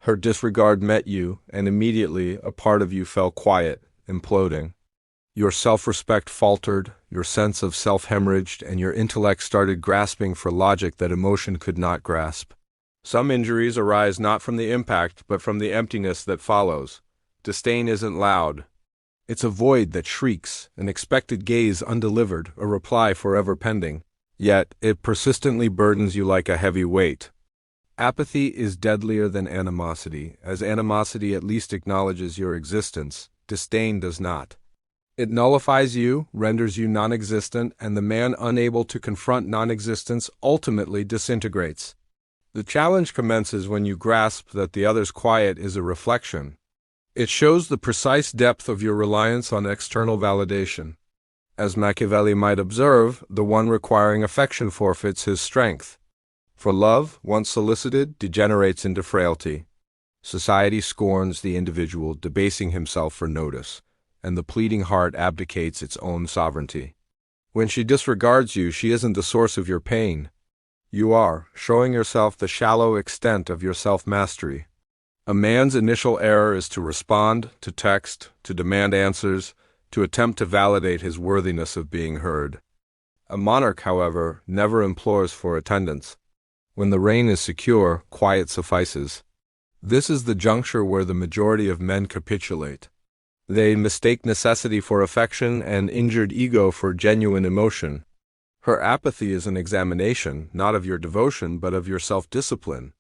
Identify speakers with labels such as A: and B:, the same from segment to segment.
A: Her disregard met you, and immediately a part of you fell quiet, imploding. Your self-respect faltered, your sense of self hemorrhaged, and your intellect started grasping for logic that emotion could not grasp. Some injuries arise not from the impact, but from the emptiness that follows. Disdain isn't loud. It's a void that shrieks, an expected gaze undelivered, a reply forever pending. Yet, it persistently burdens you like a heavy weight. Apathy is deadlier than animosity, as animosity at least acknowledges your existence. Disdain does not. It nullifies you, renders you non-existent, and the man unable to confront non-existence ultimately disintegrates. The challenge commences when you grasp that the other's quiet is a reflection. It shows the precise depth of your reliance on external validation. As Machiavelli might observe, the one requiring affection forfeits his strength. For love, once solicited, degenerates into frailty. Society scorns the individual, debasing himself for notice, and the pleading heart abdicates its own sovereignty. When she disregards you, she isn't the source of your pain. You are, showing yourself the shallow extent of your self-mastery. A man's initial error is to respond, to text, to demand answers, to attempt to validate his worthiness of being heard. A monarch, however, never implores for attendance. When the reign is secure, quiet suffices. This is the juncture where the majority of men capitulate. They mistake necessity for affection and injured ego for genuine emotion. Her apathy is an examination, not of your devotion, but of your self-discipline.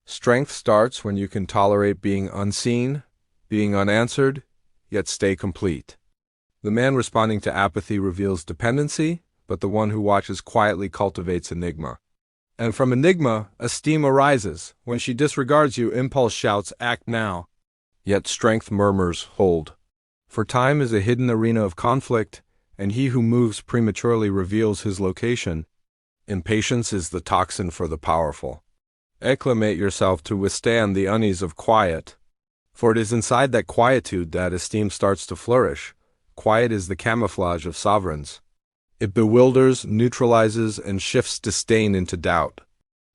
A: Strength starts when you can tolerate being unseen, being unanswered, yet stay complete. The man responding to apathy reveals dependency, but the one who watches quietly cultivates enigma. And from enigma, esteem arises. When she disregards you, impulse shouts, "Act now." Yet strength murmurs, "Hold." For time is a hidden arena of conflict, and he who moves prematurely reveals his location. Impatience is the toxin for the powerful. Acclimate yourself to withstand the unease of quiet, for it is inside that quietude that esteem starts to flourish. Quiet is the camouflage of sovereigns. It bewilders, neutralizes, and shifts disdain into doubt.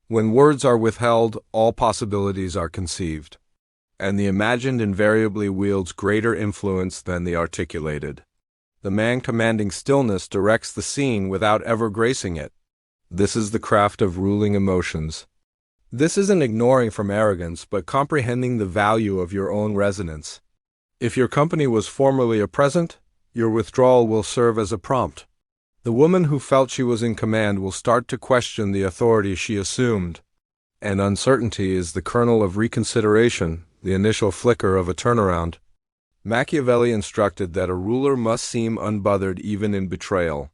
A: When words are withheld, all possibilities are conceived, and the imagined invariably wields greater influence than the articulated. The man commanding stillness directs the scene without ever gracing it. This is the craft of ruling emotions. This isn't ignoring from arrogance, but comprehending the value of your own resonance. If your company was formerly a present, your withdrawal will serve as a prompt. The woman who felt she was in command will start to question the authority she assumed. And uncertainty is the kernel of reconsideration, the initial flicker of a turnaround. Machiavelli instructed that a ruler must seem unbothered even in betrayal.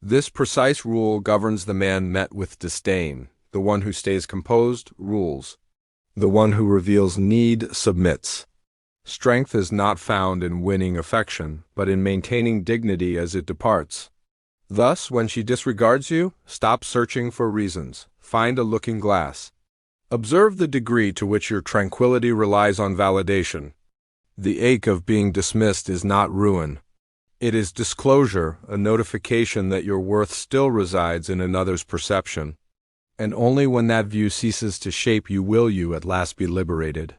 A: This precise rule governs the man met with disdain. The one who stays composed rules. The one who reveals need submits. Strength is not found in winning affection, but in maintaining dignity as it departs. Thus, when she disregards you, stop searching for reasons. Find a looking glass. Observe the degree to which your tranquility relies on validation. The ache of being dismissed is not ruin. It is disclosure, a notification that your worth still resides in another's perception. And only when that view ceases to shape you will you at last be liberated.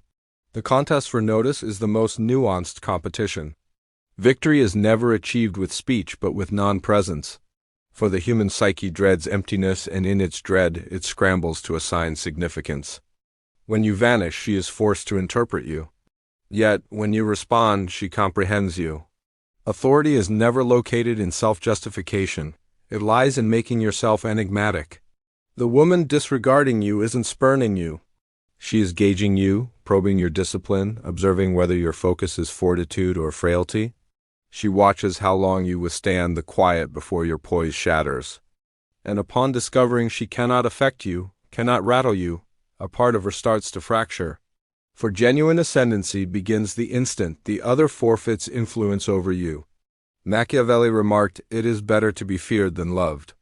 A: The contest for notice is the most nuanced competition. Victory is never achieved with speech but with non-presence. For the human psyche dreads emptiness, and in its dread it scrambles to assign significance. When you vanish, she is forced to interpret you. Yet, when you respond, she comprehends you. Authority is never located in self-justification. It lies in making yourself enigmatic. The woman disregarding you isn't spurning you. She is gauging you, probing your discipline, observing whether your focus is fortitude or frailty. She watches how long you withstand the quiet before your poise shatters. And upon discovering she cannot affect you, cannot rattle you, a part of her starts to fracture. For genuine ascendancy begins the instant the other forfeits influence over you. Machiavelli remarked, "It is better to be feared than loved."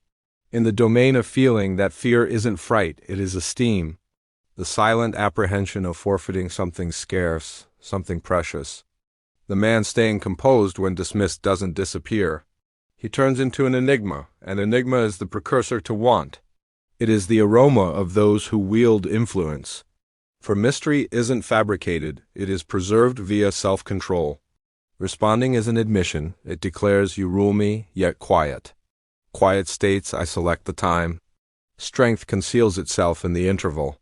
A: In the domain of feeling, that fear isn't fright, it is esteem. The silent apprehension of forfeiting something scarce, something precious. The man staying composed when dismissed doesn't disappear. He turns into an enigma, and enigma is the precursor to want. It is the aroma of those who wield influence. For mystery isn't fabricated, it is preserved via self-control. Responding is an admission. It declares you rule me, yet quiet. Quiet states I select the time. Strength conceals itself in the interval.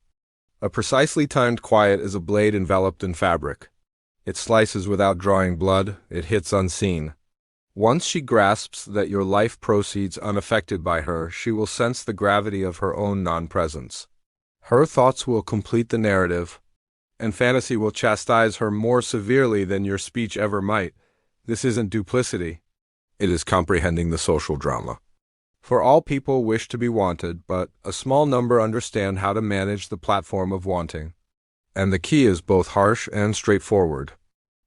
A: A precisely timed quiet is a blade enveloped in fabric. It slices without drawing blood, it hits unseen. Once she grasps that your life proceeds unaffected by her, she will sense the gravity of her own non-presence. Her thoughts will complete the narrative, and fantasy will chastise her more severely than your speech ever might. This isn't duplicity. It is comprehending the social drama. For all people wish to be wanted, but a small number understand how to manage the platform of wanting. And the key is both harsh and straightforward.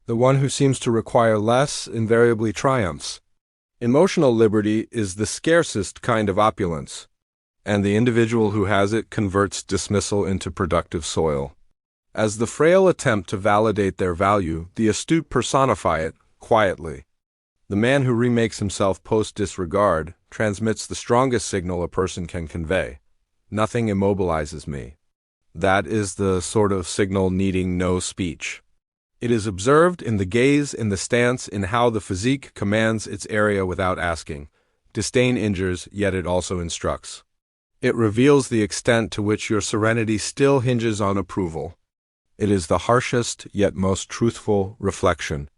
A: The one who seems to require less invariably triumphs. Emotional liberty is the scarcest kind of opulence, and the individual who has it converts dismissal into productive soil. As the frail attempt to validate their value, the astute personify it quietly. The man who remakes himself post-disregard transmits the strongest signal a person can convey. Nothing immobilizes me. That is the sort of signal needing no speech. It is observed in the gaze, in the stance, in how the physique commands its area without asking. Disdain injures, yet it also instructs. It reveals the extent to which your serenity still hinges on approval. It is the harshest, yet most truthful reflection.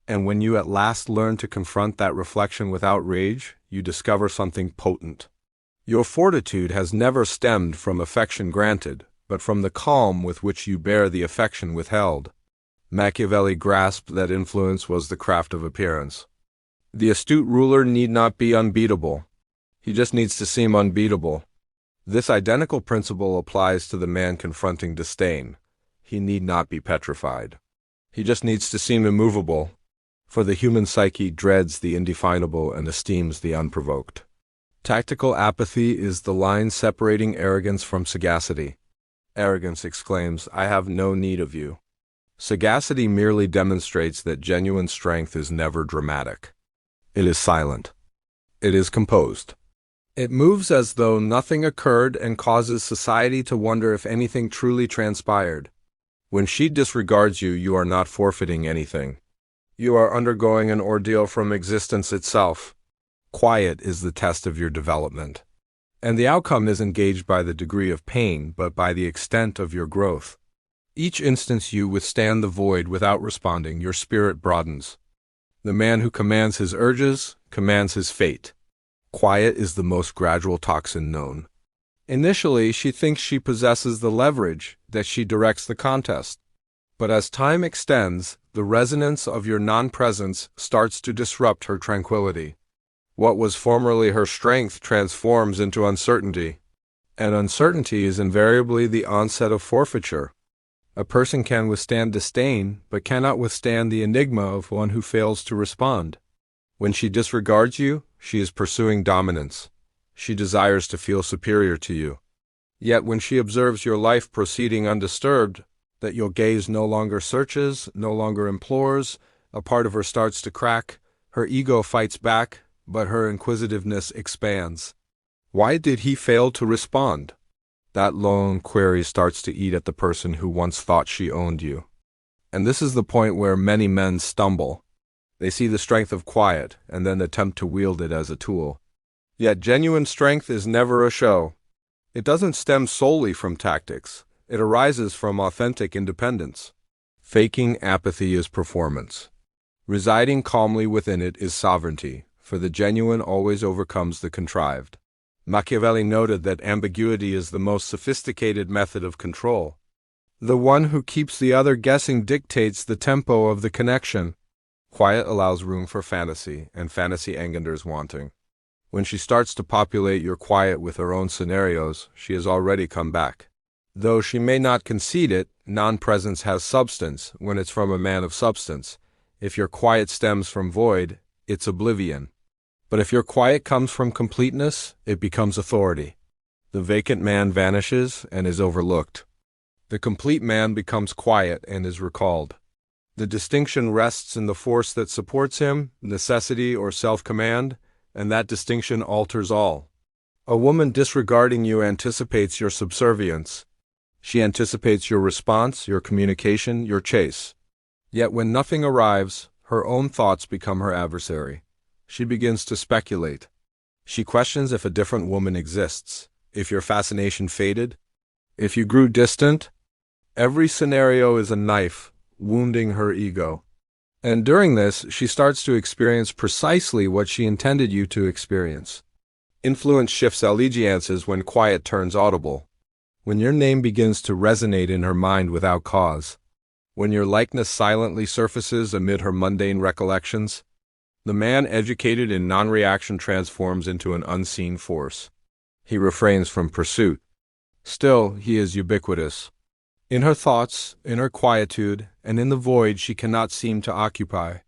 A: And when you at last learn to confront that reflection without rage, you discover something potent. Your fortitude has never stemmed from affection granted, but from the calm with which you bear the affection withheld. Machiavelli grasped that influence was the craft of appearance. The astute ruler need not be unbeatable. He just needs to seem unbeatable. This identical principle applies to the man confronting disdain. He need not be petrified. He just needs to seem immovable, for the human psyche dreads the indefinable and esteems the unprovoked. Tactical apathy is the line separating arrogance from sagacity. Arrogance exclaims, "I have no need of you." Sagacity merely demonstrates that genuine strength is never dramatic. It is silent. It is composed. It moves as though nothing occurred and causes society to wonder if anything truly transpired. When she disregards you, you are not forfeiting anything. You are undergoing an ordeal from existence itself. Quiet is the test of your development. And the outcome isn't gauged by the degree of pain, but by the extent of your growth. Each instance you withstand the void without responding, your spirit broadens. The man who commands his urges commands his fate. Quiet is the most gradual toxin known. Initially, she thinks she possesses the leverage, that she directs the contest. But as time extends, the resonance of your non-presence starts to disrupt her tranquility. What was formerly her strength transforms into uncertainty, and uncertainty is invariably the onset of forfeiture. A person can withstand disdain, but cannot withstand the enigma of one who fails to respond. When she disregards you, she is pursuing dominance. She desires to feel superior to you. Yet when she observes your life proceeding undisturbed, that your gaze no longer searches, no longer implores, a part of her starts to crack, her ego fights back, but her inquisitiveness expands. Why did he fail to respond? That lone query starts to eat at the person who once thought she owned you. And this is the point where many men stumble. They see the strength of quiet and then attempt to wield it as a tool. Yet genuine strength is never a show. It doesn't stem solely from tactics. It arises from authentic independence. Faking apathy is performance. Residing calmly within it is sovereignty, for the genuine always overcomes the contrived. Machiavelli noted that ambiguity is the most sophisticated method of control. The one who keeps the other guessing dictates the tempo of the connection. Quiet allows room for fantasy, and fantasy engenders wanting. When she starts to populate your quiet with her own scenarios, she has already come back. Though she may not concede it, non-presence has substance when it's from a man of substance. If your quiet stems from void, it's oblivion. But if your quiet comes from completeness, it becomes authority. The vacant man vanishes and is overlooked. The complete man becomes quiet and is recalled. The distinction rests in the force that supports him, necessity or self-command, and that distinction alters all. A woman disregarding you anticipates your subservience. She anticipates your response, your communication, your chase. Yet when nothing arrives, her own thoughts become her adversary. She begins to speculate. She questions if a different woman exists, if your fascination faded, if you grew distant. Every scenario is a knife, wounding her ego. And during this, she starts to experience precisely what she intended you to experience. Influence shifts allegiances when quiet turns audible. When your name begins to resonate in her mind without cause. When your likeness silently surfaces amid her mundane recollections. The man educated in non-reaction transforms into an unseen force. He refrains from pursuit. Still, he is ubiquitous. In her thoughts, in her quietude, and in the void she cannot seem to occupy.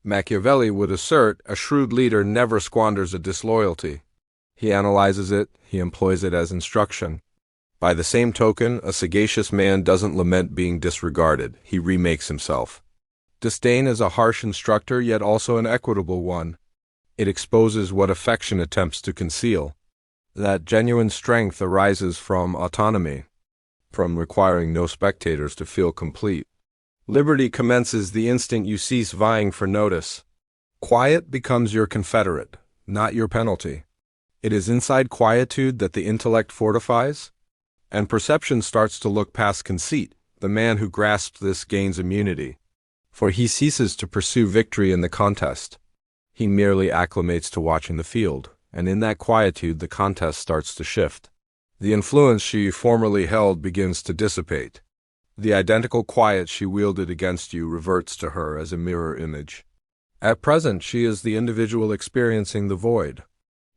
A: Machiavelli would assert a shrewd leader never squanders a disloyalty. He analyzes it, he employs it as instruction. By the same token, a sagacious man doesn't lament being disregarded, he remakes himself. Disdain is a harsh instructor, yet also an equitable one. It exposes what affection attempts to conceal. That genuine strength arises from autonomy, from requiring no spectators to feel complete. Liberty commences the instant you cease vying for notice. Quiet becomes your confederate, not your penalty. It is inside quietude that the intellect fortifies, and perception starts to look past conceit. The man who grasps this gains immunity, for he ceases to pursue victory in the contest. He merely acclimates to watching the field, and in that quietude the contest starts to shift. The influence she formerly held begins to dissipate. The identical quiet she wielded against you reverts to her as a mirror image. At present she is the individual experiencing the void.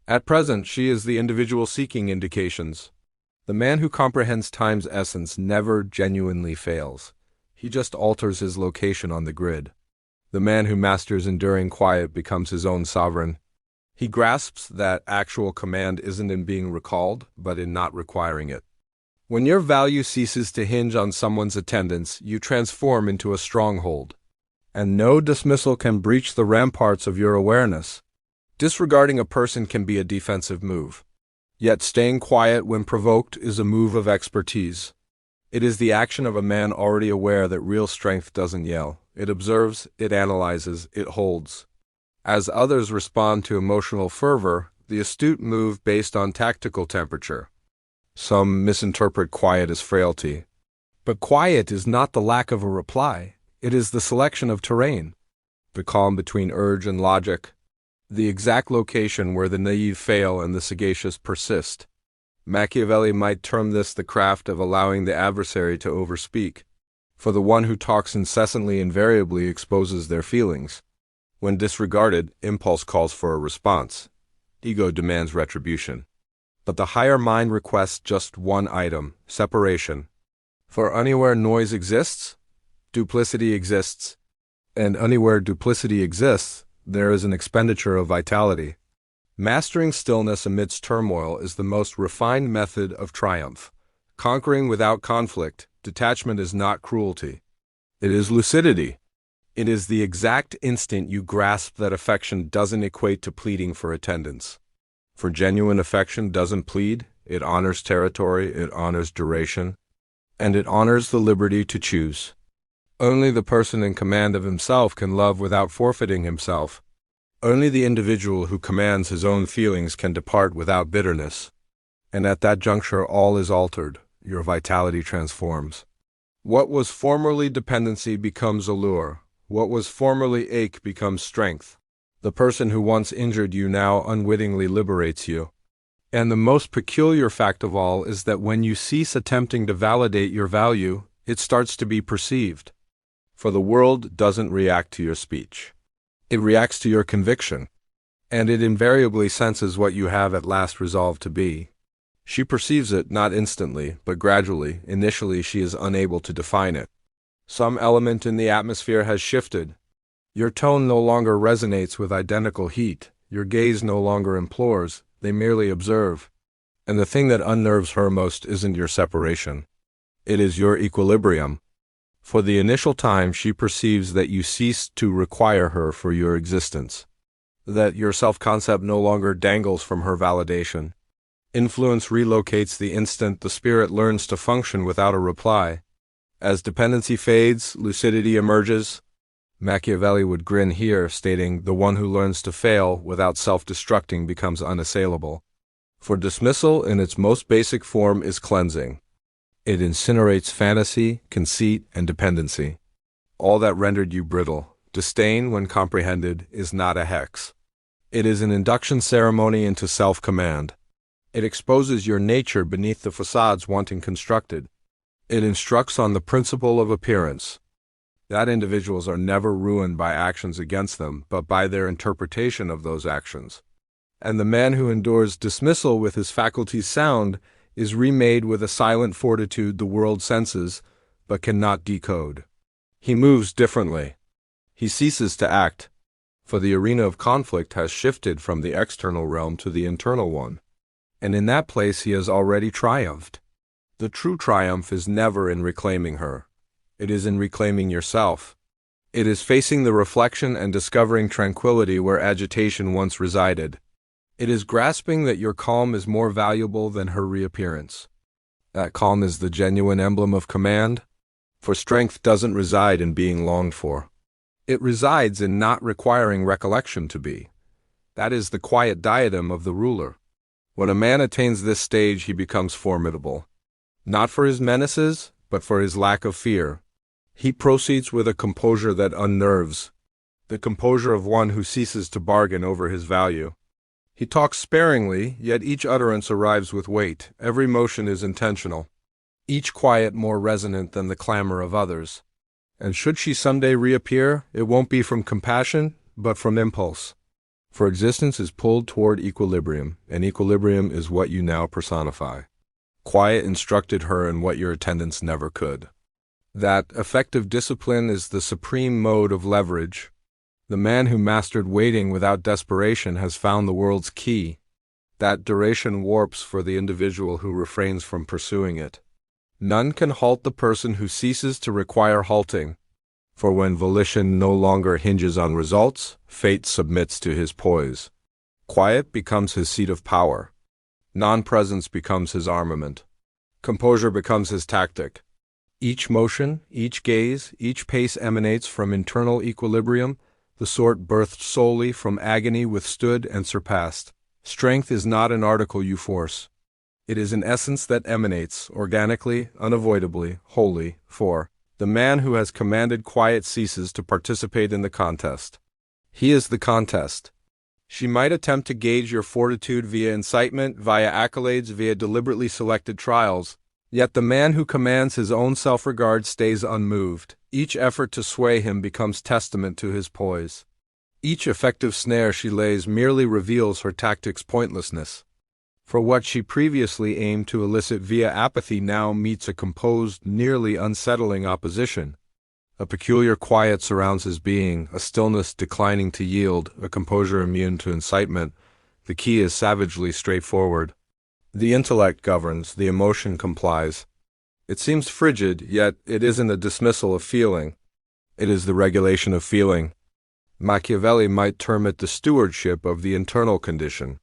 A: At present she is the individual seeking indications. The man who comprehends time's essence never genuinely fails. He just alters his location on the grid. The man who masters enduring quiet becomes his own sovereign. He grasps that actual command isn't in being recalled, but in not requiring it. When your value ceases to hinge on someone's attendance, you transform into a stronghold. And no dismissal can breach the ramparts of your awareness. Disregarding a person can be a defensive move. Yet staying quiet when provoked is a move of expertise. It is the action of a man already aware that real strength doesn't yell. It observes, it analyzes, it holds. As others respond to emotional fervor, the astute move based on tactical temperature. Some misinterpret quiet as frailty. But quiet is not the lack of a reply. It is the selection of terrain. The calm between urge and logic. The exact location where the naive fail and the sagacious persist. Machiavelli might term this the craft of allowing the adversary to overspeak. For the one who talks incessantly invariably exposes their feelings. When disregarded, impulse calls for a response. Ego demands retribution. But the higher mind requests just one item, separation. For anywhere noise exists, duplicity exists. And anywhere duplicity exists, there is an expenditure of vitality. Mastering stillness amidst turmoil is the most refined method of triumph. Conquering without conflict, detachment is not cruelty. It is lucidity. It is the exact instant you grasp that affection doesn't equate to pleading for attendance. For genuine affection doesn't plead, it honors territory, it honors duration, and it honors the liberty to choose. Only the person in command of himself can love without forfeiting himself. Only the individual who commands his own feelings can depart without bitterness. And at that juncture all is altered, your vitality transforms. What was formerly dependency becomes allure. What was formerly ache becomes strength. The person who once injured you now unwittingly liberates you. And the most peculiar fact of all is that when you cease attempting to validate your value, it starts to be perceived. For the world doesn't react to your speech. It reacts to your conviction. And it invariably senses what you have at last resolved to be. She perceives it not instantly, but gradually. Initially she is unable to define it. Some element in the atmosphere has shifted. Your tone no longer resonates with identical heat. Your gaze no longer implores, they merely observe. And the thing that unnerves her most isn't your separation. It is your equilibrium. For the initial time she perceives that you cease to require her for your existence. That your self-concept no longer dangles from her validation. Influence relocates the instant the spirit learns to function without a reply. As dependency fades, lucidity emerges. Machiavelli would grin here, stating, "The one who learns to fail without self-destructing becomes unassailable." For dismissal in its most basic form is cleansing. It incinerates fantasy, conceit, and dependency. All that rendered you brittle, disdain, when comprehended, is not a hex. It is an induction ceremony into self-command. It exposes your nature beneath the facades wanting constructed. It instructs on the principle of appearance. That individuals are never ruined by actions against them, but by their interpretation of those actions. And the man who endures dismissal with his faculties sound is remade with a silent fortitude the world senses, but cannot decode. He moves differently. He ceases to act, for the arena of conflict has shifted from the external realm to the internal one. And in that place he has already triumphed. The true triumph is never in reclaiming her. It is in reclaiming yourself. It is facing the reflection and discovering tranquility where agitation once resided. It is grasping that your calm is more valuable than her reappearance. That calm is the genuine emblem of command, for strength doesn't reside in being longed for. It resides in not requiring recollection to be. That is the quiet diadem of the ruler. When a man attains this stage, he becomes formidable. Not for his menaces, but for his lack of fear. He proceeds with a composure that unnerves, the composure of one who ceases to bargain over his value. He talks sparingly, yet each utterance arrives with weight. Every motion is intentional, each quiet more resonant than the clamor of others. And should she someday reappear, it won't be from compassion, but from impulse. For existence is pulled toward equilibrium, and equilibrium is what you now personify. Quiet instructed her in what your attendants never could. That effective discipline is the supreme mode of leverage. The man who mastered waiting without desperation has found the world's key. That duration warps for the individual who refrains from pursuing it. None can halt the person who ceases to require halting. For when volition no longer hinges on results, fate submits to his poise. Quiet becomes his seat of power. Non-presence becomes his armament. Composure becomes his tactic. Each motion, each gaze, each pace emanates from internal equilibrium, the sort birthed solely from agony withstood and surpassed. Strength is not an article you force. It is an essence that emanates, organically, unavoidably, wholly, for the man who has commanded quiet ceases to participate in the contest. He is the contest. She might attempt to gauge your fortitude via incitement, via accolades, via deliberately selected trials. Yet the man who commands his own self-regard stays unmoved. Each effort to sway him becomes testament to his poise. Each effective snare she lays merely reveals her tactic's pointlessness. For what she previously aimed to elicit via apathy now meets a composed, nearly unsettling opposition. A peculiar quiet surrounds his being, a stillness declining to yield, a composure immune to incitement. The key is savagely straightforward. The intellect governs, the emotion complies. It seems frigid, yet it isn't a dismissal of feeling. It is the regulation of feeling. Machiavelli might term it the stewardship of the internal condition.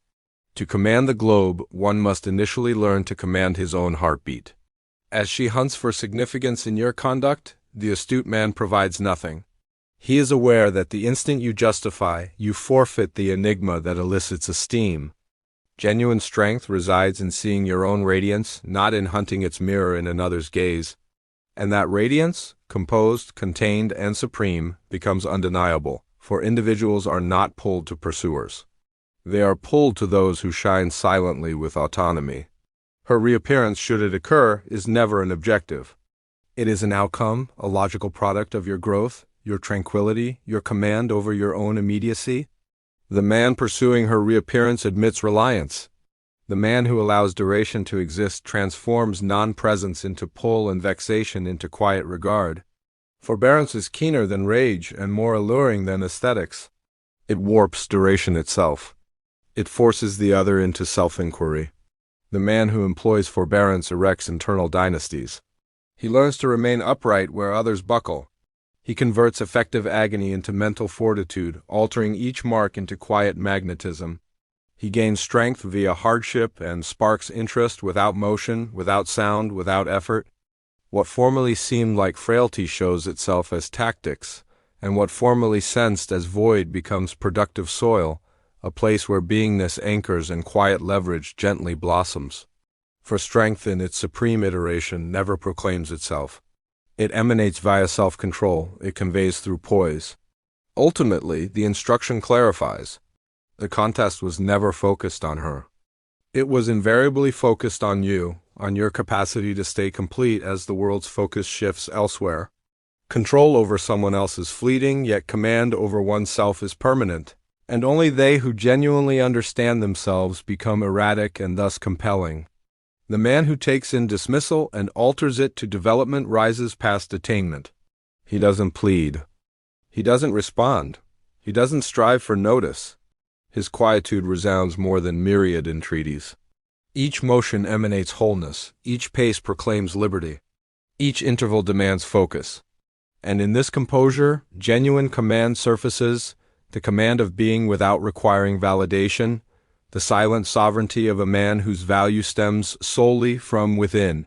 A: To command the globe, one must initially learn to command his own heartbeat. As she hunts for significance in your conduct, the astute man provides nothing. He is aware that the instant you justify, you forfeit the enigma that elicits esteem. Genuine strength resides in seeing your own radiance, not in hunting its mirror in another's gaze. And that radiance, composed, contained, and supreme, becomes undeniable, for individuals are not pulled to pursuers. They are pulled to those who shine silently with autonomy. Her reappearance, should it occur, is never an objective. It is an outcome, a logical product of your growth, your tranquility, your command over your own immediacy. The man pursuing her reappearance admits reliance. The man who allows duration to exist transforms non-presence into pull and vexation into quiet regard. Forbearance is keener than rage and more alluring than aesthetics. It warps duration itself. It forces the other into self-inquiry. The man who employs forbearance erects internal dynasties. He learns to remain upright where others buckle. He converts effective agony into mental fortitude, altering each mark into quiet magnetism. He gains strength via hardship and sparks interest without motion, without sound, without effort. What formerly seemed like frailty shows itself as tactics, and what formerly sensed as void becomes productive soil, a place where beingness anchors and quiet leverage gently blossoms. For strength in its supreme iteration never proclaims itself. It emanates via self-control, it conveys through poise. Ultimately, the instruction clarifies. The contest was never focused on her. It was invariably focused on you, on your capacity to stay complete as the world's focus shifts elsewhere. Control over someone else is fleeting, yet command over oneself is permanent, and only they who genuinely understand themselves become erratic and thus compelling. The man who takes in dismissal and alters it to development rises past attainment. He doesn't plead. He doesn't respond. He doesn't strive for notice. His quietude resounds more than myriad entreaties. Each motion emanates wholeness. Each pace proclaims liberty. Each interval demands focus. And in this composure, genuine command surfaces, the command of being without requiring validation, the silent sovereignty of a man whose value stems solely from within.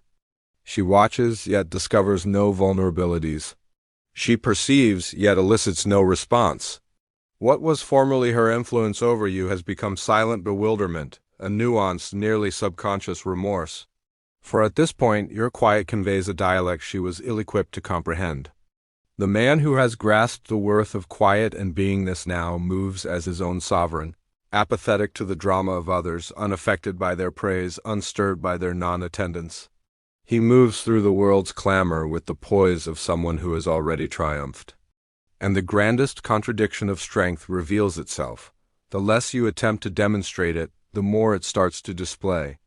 A: She watches, yet discovers no vulnerabilities. She perceives, yet elicits no response. What was formerly her influence over you has become silent bewilderment, a nuanced, nearly subconscious remorse. For at this point, your quiet conveys a dialect she was ill-equipped to comprehend. The man who has grasped the worth of quiet and beingness now moves as his own sovereign, apathetic to the drama of others, unaffected by their praise, unstirred by their non-attendance. He moves through the world's clamor with the poise of someone who has already triumphed. And the grandest contradiction of strength reveals itself. The less you attempt to demonstrate it, the more it starts to display.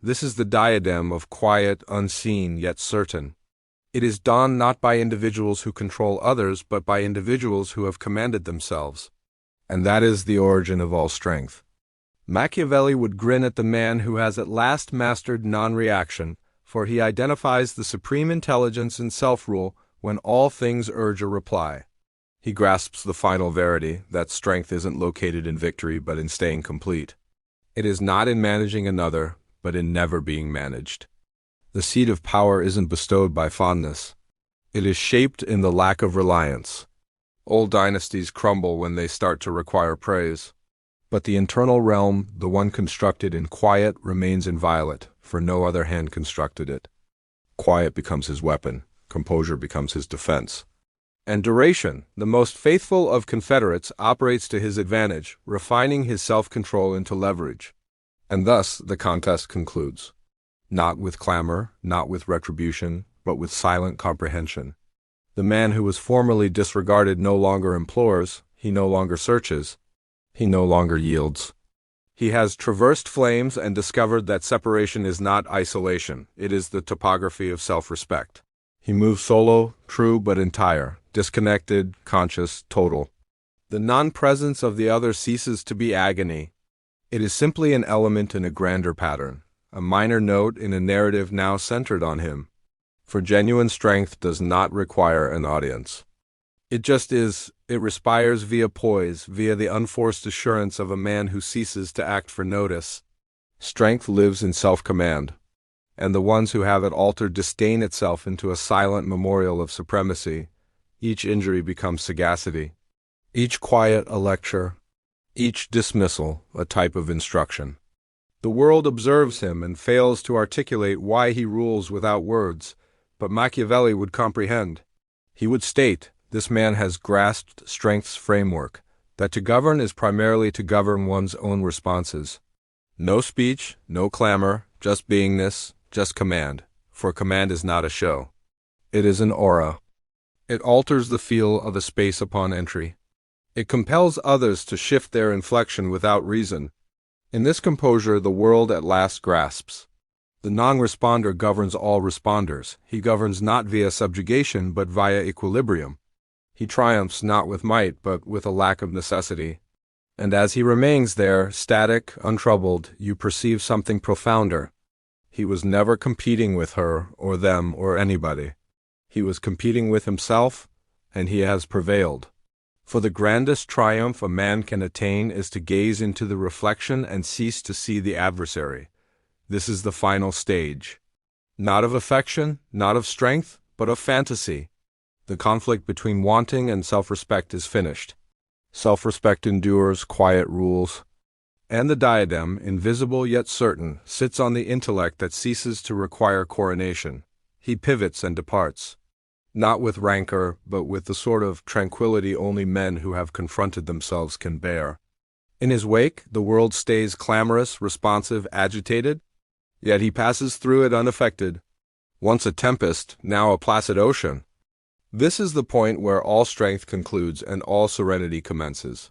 A: This is the diadem of quiet, unseen, yet certain. It is donned not by individuals who control others, but by individuals who have commanded themselves. And that is the origin of all strength. Machiavelli would grin at the man who has at last mastered non-reaction, for he identifies the supreme intelligence in self-rule when all things urge a reply. He grasps the final verity, that strength isn't located in victory but in staying complete. It is not in managing another, but in never being managed. The seed of power isn't bestowed by fondness. It is shaped in the lack of reliance. Old dynasties crumble when they start to require praise. But the internal realm, the one constructed in quiet, remains inviolate, for no other hand constructed it. Quiet becomes his weapon. Composure becomes his defense. And duration, the most faithful of confederates, operates to his advantage, refining his self-control into leverage. And thus the contest concludes. Not with clamor, not with retribution, but with silent comprehension. The man who was formerly disregarded no longer implores, he no longer searches, he no longer yields. He has traversed flames and discovered that separation is not isolation, it is the topography of self-respect. He moves solo, true but entire, disconnected, conscious, total. The non-presence of the other ceases to be agony. It is simply an element in a grander pattern, a minor note in a narrative now centered on him. For genuine strength does not require an audience. It just is, it respires via poise, via the unforced assurance of a man who ceases to act for notice. Strength lives in self-command, and the ones who have it altered disdain itself into a silent memorial of supremacy. Each injury becomes sagacity, each quiet a lecture, each dismissal a type of instruction. The world observes him and fails to articulate why he rules without words, but Machiavelli would comprehend. He would state, this man has grasped strength's framework, that to govern is primarily to govern one's own responses. No speech, no clamor, just beingness, just command, for command is not a show. It is an aura. It alters the feel of a space upon entry. It compels others to shift their inflection without reason. In this composure, the world at last grasps. The non-responder governs all responders. He governs not via subjugation, but via equilibrium. He triumphs not with might, but with a lack of necessity. And as he remains there, static, untroubled, you perceive something profounder. He was never competing with her, or them, or anybody. He was competing with himself, and he has prevailed. For the grandest triumph a man can attain is to gaze into the reflection and cease to see the adversary. This is the final stage. Not of affection, not of strength, but of fantasy. The conflict between wanting and self-respect is finished. Self-respect endures, quiet rules. And the diadem, invisible yet certain, sits on the intellect that ceases to require coronation. He pivots and departs. Not with rancor, but with the sort of tranquility only men who have confronted themselves can bear. In his wake, the world stays clamorous, responsive, agitated, yet he passes through it unaffected. Once a tempest, now a placid ocean. This is the point where all strength concludes and all serenity commences.